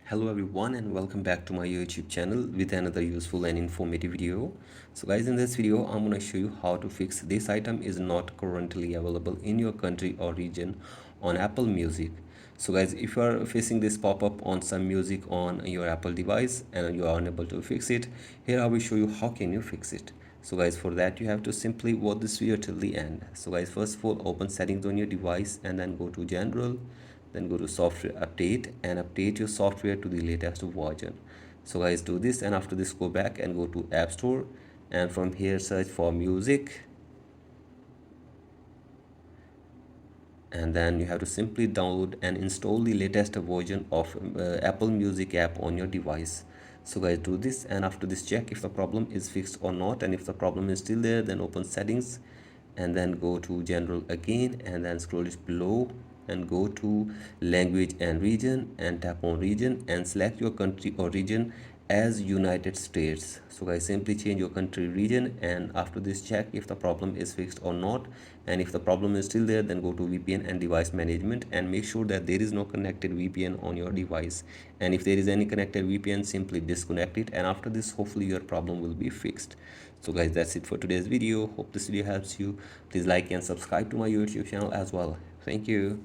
Hello everyone and welcome back to my YouTube channel with another useful and informative video. So guys, in this video I'm going to show you how to fix this item is not currently available in your country or region on Apple Music. So guys, if you are facing this pop-up on some music on your Apple device and you are unable to fix it, here I will show you how can you fix it. So guys, for that you have to simply watch this video till the end. So guys, first of all, open settings on your device and then go to general, then go to software update and update your software to the latest version. So guys, do this, and after this go back and go to App Store, and from here search for music, and then you have to simply download and install the latest version of Apple Music app on your device. So guys, do this, and after this check if the problem is fixed or not, and if the problem is still there, then open settings and then go to general again and then scroll it below and go to language and region and tap on region and select your country or region as United States. So guys, simply change your country region, and after this check if the problem is fixed or not, and if the problem is still there, then go to VPN and device management and make sure that there is no connected VPN on your device, and if there is any connected VPN, simply disconnect it, and after this hopefully your problem will be fixed. So guys, that's it for today's video. Hope this video helps you. Please like and subscribe to my YouTube channel as well. Thank you.